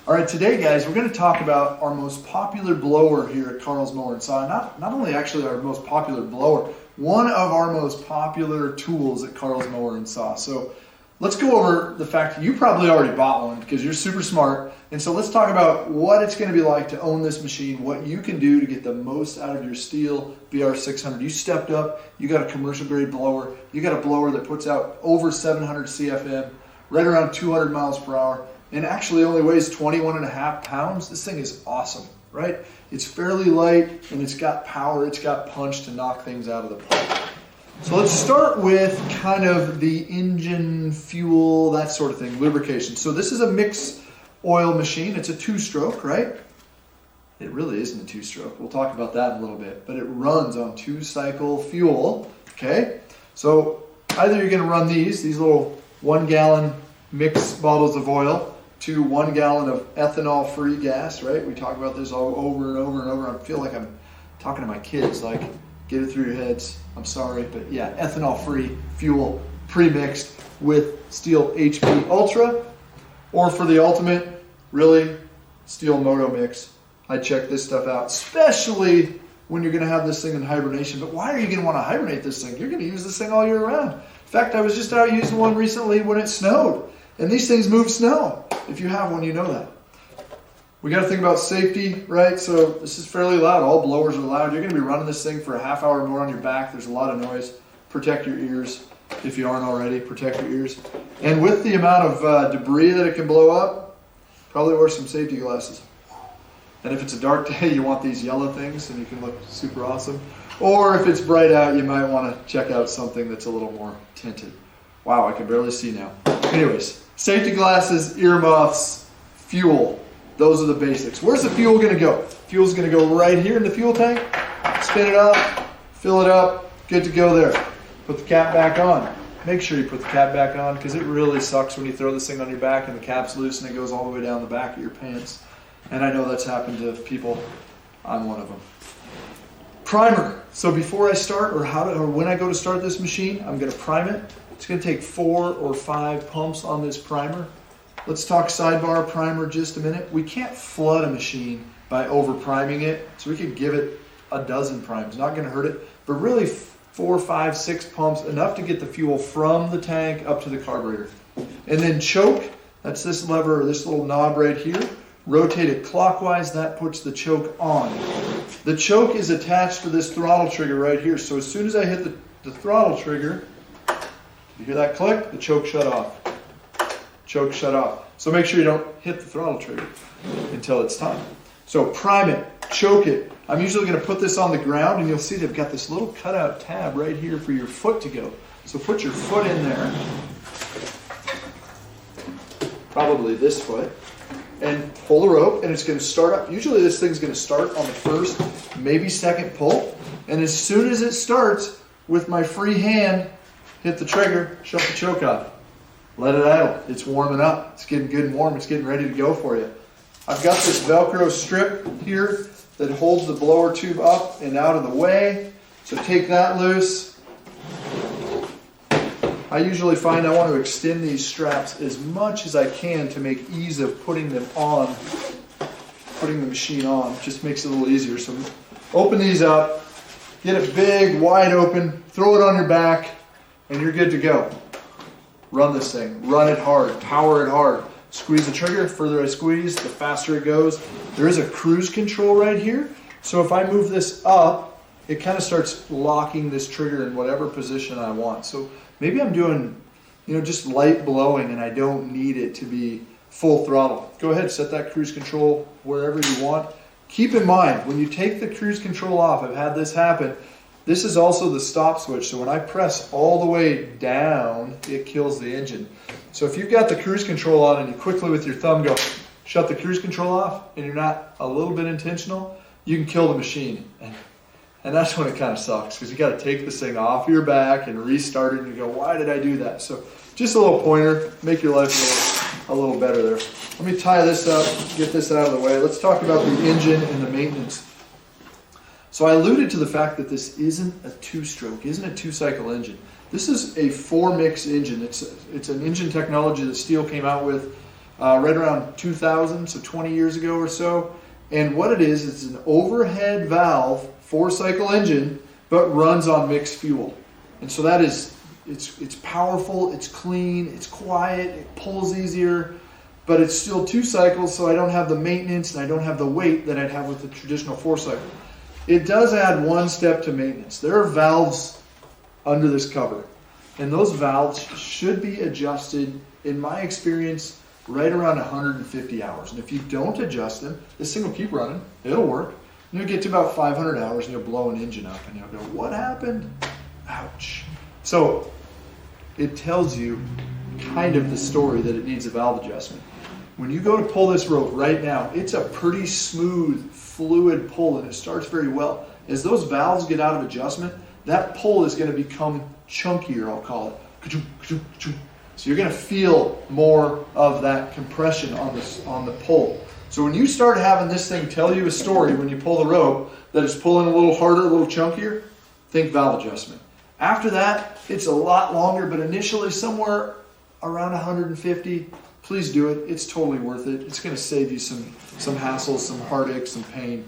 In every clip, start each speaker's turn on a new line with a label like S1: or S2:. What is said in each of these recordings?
S1: All right, today guys, we're going to talk about our most popular blower here at Carl's Mower and Saw. Not only actually our most popular blower, one of our most popular tools at Carl's Mower and Saw. So let's go over the fact that you probably already bought one because you're super smart. And so let's talk about what it's going to be like to own this machine, what you can do to get the most out of your Stihl BR 600. You stepped up, you got a commercial grade blower, you got a blower that puts out over 700 CFM, right around 200 miles per hour, and actually only weighs 21.5 pounds. This thing is awesome, right? It's fairly light and it's got power, it's got punch to knock things out of the park. So let's start with kind of the engine, fuel, that sort of thing, lubrication. So this is a mix oil machine. It's a two-stroke, right? It really isn't a two-stroke. We'll talk about that in a little bit, but it runs on two-cycle fuel, okay? So either you're gonna run these little 1 gallon mix bottles of oil to 1 gallon of ethanol-free gas, right? We talk about this all over and over and over. I feel like I'm talking to my kids, like, get it through your heads. I'm sorry, but yeah, ethanol-free fuel pre-mixed with Stihl HP Ultra, or for the ultimate, really, Stihl Moto Mix. I check this stuff out, especially when you're gonna have this thing in hibernation. But why are you gonna wanna hibernate this thing? You're gonna use this thing all year round. In fact, I was just out using one recently when it snowed. And these things move snow. If you have one, you know that. We got to think about safety, right? So this is fairly loud. All blowers are loud. You're going to be running this thing for a half hour or more on your back. There's a lot of noise. Protect your ears. If you aren't already, protect your ears. And with the amount of debris that it can blow up, probably wear some safety glasses. And if it's a dark day, you want these yellow things and you can look super awesome. Or if it's bright out, you might want to check out something that's a little more tinted. Wow, I can barely see now. Anyways, safety glasses, earmuffs, fuel. Those are the basics. Where's the fuel going to go? Fuel's going to go right here in the fuel tank. Spin it up, fill it up, good to go there. Put the cap back on. Make sure you put the cap back on because it really sucks when you throw this thing on your back and the cap's loose and it goes all the way down the back of your pants. And I know that's happened to people. I'm one of them. Primer. So before I start or when I go to start this machine, I'm going to prime it. It's going to take 4 or 5 pumps on this primer. Let's talk sidebar primer just a minute. We can't flood a machine by over priming it, so we could give it a dozen primes. Not going to hurt it, but really 4, 5, 6 pumps, enough to get the fuel from the tank up to the carburetor. And then choke, that's this lever or this little knob right here. Rotate it clockwise, that puts the choke on. The choke is attached to this throttle trigger right here, so as soon as I hit the throttle trigger, you hear that click? The choke shut off. Choke shut off. So make sure you don't hit the throttle trigger until it's time. So prime it, choke it. I'm usually going to put this on the ground and you'll see they've got this little cutout tab right here for your foot to go. So put your foot in there, probably this foot, and pull the rope and it's going to start up. Usually this thing's going to start on the first, maybe second pull. And as soon as it starts, with my free hand, hit the trigger, shut the choke off. Let it idle. It's warming up. It's getting good and warm. It's getting ready to go for you. I've got this Velcro strip here that holds the blower tube up and out of the way. So take that loose. I usually find I want to extend these straps as much as I can to make ease of putting them on, putting the machine on. It just makes it a little easier. So open these up, get it big, wide open, throw it on your back, and you're good to go. Run this thing. Run it hard. Power it hard. Squeeze the trigger. The further I squeeze, the faster it goes. There is a cruise control right here. So if I move this up, it kind of starts locking this trigger in whatever position I want. So maybe I'm doing, just light blowing and I don't need it to be full throttle. Go ahead, set that cruise control wherever you want. Keep in mind, when you take the cruise control off, I've had this happen, this is also the stop switch, so when I press all the way down, it kills the engine. So if you've got the cruise control on and you quickly with your thumb go, shut the cruise control off, and you're not a little bit intentional, you can kill the machine. And that's when it kind of sucks, because you got to take this thing off your back and restart it, and you go, why did I do that? So just a little pointer, make your life a little better there. Let me tie this up, get this out of the way. Let's talk about the engine and the maintenance. So I alluded to the fact that this isn't a two-stroke, isn't a two-cycle engine. This is a 4-mix engine. It's an engine technology that Stihl came out with right around 2000, so 20 years ago or so. And what it is, it's an overhead valve, 4-cycle engine, but runs on mixed fuel. And so that is, it's powerful, it's clean, it's quiet, it pulls easier, but it's still 2 cycles, so I don't have the maintenance and I don't have the weight that I'd have with the traditional 4-cycle. It does add 1 step to maintenance. There are valves under this cover, and those valves should be adjusted, in my experience, right around 150 hours. And if you don't adjust them, this thing will keep running, it'll work. And you'll get to about 500 hours and you'll blow an engine up and you'll go, what happened? Ouch. So it tells you kind of the story that it needs a valve adjustment. When you go to pull this rope right now, it's a pretty smooth, fluid pull, and it starts very well. As those valves get out of adjustment, that pull is going to become chunkier, I'll call it. So you're going to feel more of that compression on the pull. So when you start having this thing tell you a story when you pull the rope that is pulling a little harder, a little chunkier, think valve adjustment. After that, it's a lot longer, but initially somewhere around 150, please do it. It's totally worth it. It's going to save you some hassles, some heartache, some pain.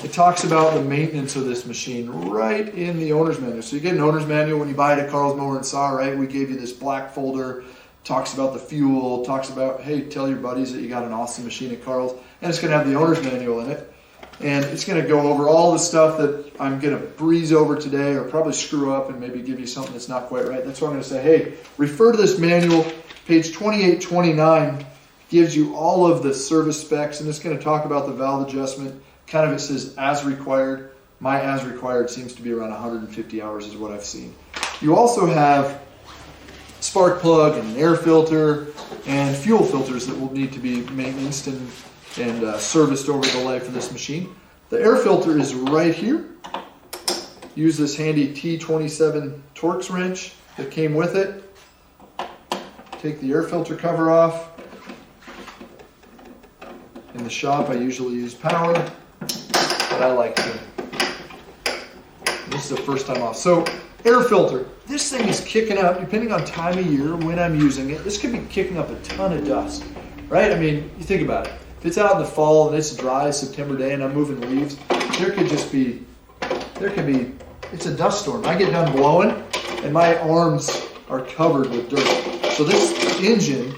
S1: It talks about the maintenance of this machine right in the owner's manual. So you get an owner's manual when you buy it at Carl's Mower and Saw, right? We gave you this black folder, talks about the fuel, talks about, hey, tell your buddies that you got an awesome machine at Carl's, and it's going to have the owner's manual in it. And it's going to go over all the stuff that I'm going to breeze over today or probably screw up and maybe give you something that's not quite right. That's why I'm going to say, hey, refer to this manual. Page 2829 gives you all of the service specs, and it's going to talk about the valve adjustment. Kind of it says as required. My as required seems to be around 150 hours is what I've seen. You also have spark plug and an air filter and fuel filters that will need to be maintained and serviced over the life of this machine. The air filter is right here. Use this handy T27 Torx wrench that came with it. Take the air filter cover off. In the shop I usually use power, but I like to. This is the first time off. So air filter, this thing is kicking up, depending on time of year, when I'm using it, this could be kicking up a ton of dust, right? I mean, you think about it. If it's out in the fall and it's a dry September day and I'm moving leaves, it's a dust storm. I get done blowing and my arms are covered with dirt. So this engine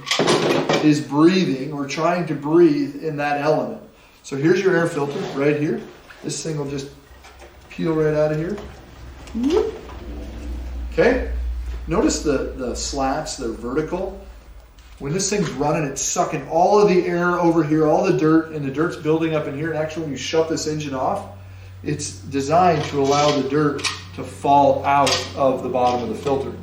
S1: is breathing or trying to breathe in that element. So here's your air filter right here. This thing will just peel right out of here. Okay? Notice the slats, they're vertical. When this thing's running, it's sucking all of the air over here, all the dirt, and the dirt's building up in here. And actually, when you shut this engine off, it's designed to allow the dirt to fall out of the bottom of the filter.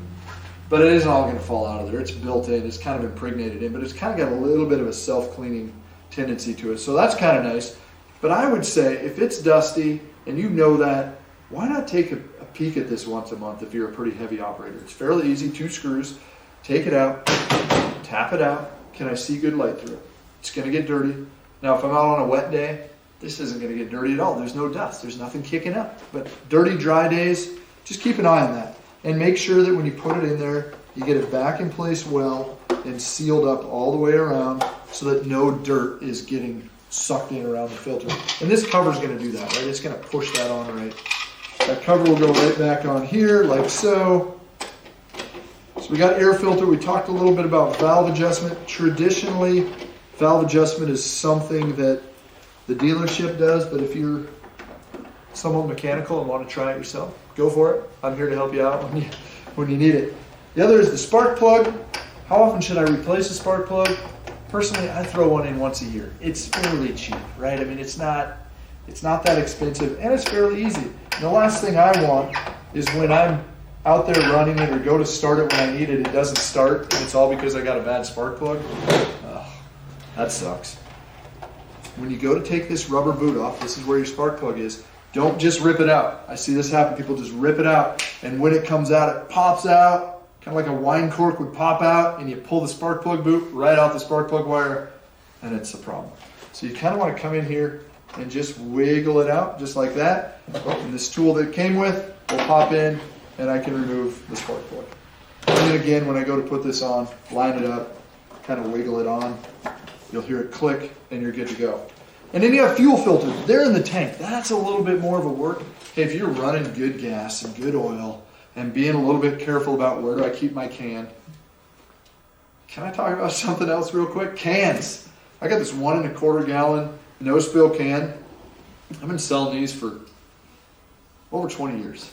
S1: But it isn't all going to fall out of there. It's built in. It's kind of impregnated in, but it's kind of got a little bit of a self-cleaning tendency to it. So that's kind of nice. But I would say if it's dusty and you know that, why not take a peek at this once a month if you're a pretty heavy operator? It's fairly easy, 2 screws. Take it out, tap it out. Can I see good light through it? It's going to get dirty. Now, if I'm out on a wet day, this isn't going to get dirty at all. There's no dust. There's nothing kicking up. But dirty, dry days, just keep an eye on that. And make sure that when you put it in there, you get it back in place well and sealed up all the way around so that no dirt is getting sucked in around the filter. And this cover is going to do that, right? It's going to push that on right. That cover will go right back on here like so. So we got air filter. We talked a little bit about valve adjustment. Traditionally, valve adjustment is something that the dealership does, but if you're somewhat mechanical and want to try it yourself, go for it. I'm here to help you out when you need it. The other is the spark plug. How often should I replace a spark plug? Personally, I throw one in once a year. It's fairly cheap, right? I mean, it's not that expensive, and it's fairly easy. And the last thing I want is when I'm out there running it or go to start it when I need it, it doesn't start, and it's all because I got a bad spark plug. That sucks. When you go to take this rubber boot off, this is where your spark plug is. Don't just rip it out. I see this happen. People just rip it out, and when it comes out, it pops out, kind of like a wine cork would pop out, and you pull the spark plug boot right off the spark plug wire, and it's a problem. So you kind of want to come in here and just wiggle it out, just like that. And this tool that it came with will pop in, and I can remove the spark plug. And then again, when I go to put this on, line it up, kind of wiggle it on. You'll hear it click and you're good to go. And then you have fuel filters. They're in the tank. That's a little bit more of a work. Hey, if you're running good gas and good oil and being a little bit careful about where do I keep my can. Can I talk about something else real quick? Cans. I got this 1 1/4 gallon no spill can. I've been selling these for over 20 years.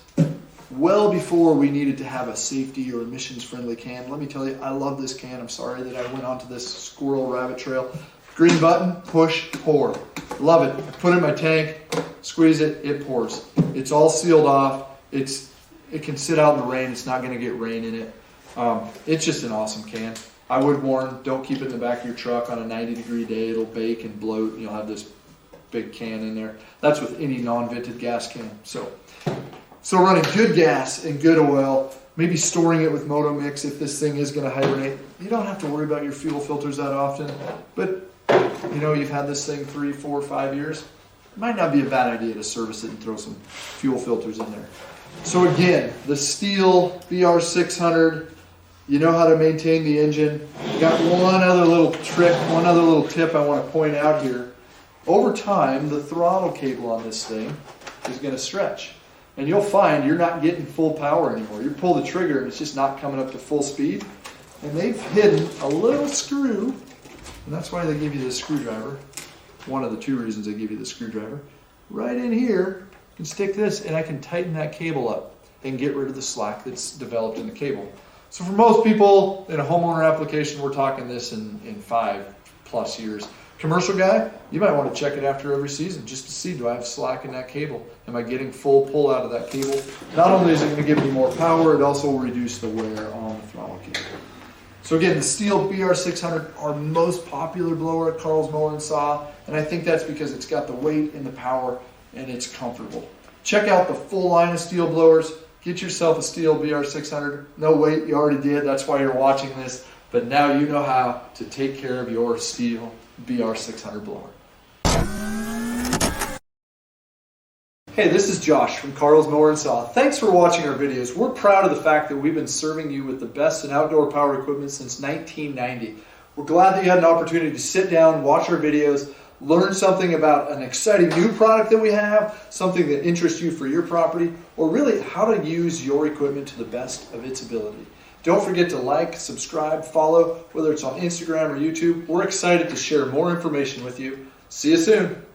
S1: Well before we needed to have a safety or emissions friendly can. Let me tell you, I love this can. I'm sorry that I went onto this squirrel rabbit trail. Green button, push, pour. Love it. I put it in my tank, squeeze it, it pours. It's all sealed off. It can sit out in the rain. It's not going to get rain in it. It's just an awesome can. I would warn, don't keep it in the back of your truck on a 90-degree day. It'll bake and bloat, and you'll have this big can in there. That's with any non-vented gas can. So running good gas and good oil, maybe storing it with Motomix if this thing is going to hibernate. You don't have to worry about your fuel filters that often, but you know you've had this thing 3, 4, 5 years. It might not be a bad idea to service it and throw some fuel filters in there. So again, the Stihl BR 600. You know how to maintain the engine. I got one other little trick, one other little tip I want to point out here. Over time, the throttle cable on this thing is going to stretch. And you'll find you're not getting full power anymore. You pull the trigger and it's just not coming up to full speed. And they've hidden a little screw, and that's why they give you the screwdriver. One of the 2 reasons they give you the screwdriver. Right in here, you can stick this and I can tighten that cable up and get rid of the slack that's developed in the cable. So for most people in a homeowner application, we're talking this in 5+ years. Commercial guy, you might want to check it after every season just to see, do I have slack in that cable? Am I getting full pull out of that cable? Not only is it going to give me more power, it also will reduce the wear on the throttle cable. So again, the Stihl BR 600, our most popular blower at Carl's Mower and Saw, and I think that's because it's got the weight and the power and it's comfortable. Check out the full line of Stihl blowers. Get yourself a Stihl BR 600. No, wait, you already did. That's why you're watching this. But now you know how to take care of your Stihl BR 600 blower. Hey, this is Josh from Carl's Mower and Saw. Thanks for watching our videos. We're proud of the fact that we've been serving you with the best in outdoor power equipment since 1990. We're glad that you had an opportunity to sit down, watch our videos, learn something about an exciting new product that we have, something that interests you for your property, or really how to use your equipment to the best of its ability. Don't forget to like, subscribe, follow, whether it's on Instagram or YouTube. We're excited to share more information with you. See you soon.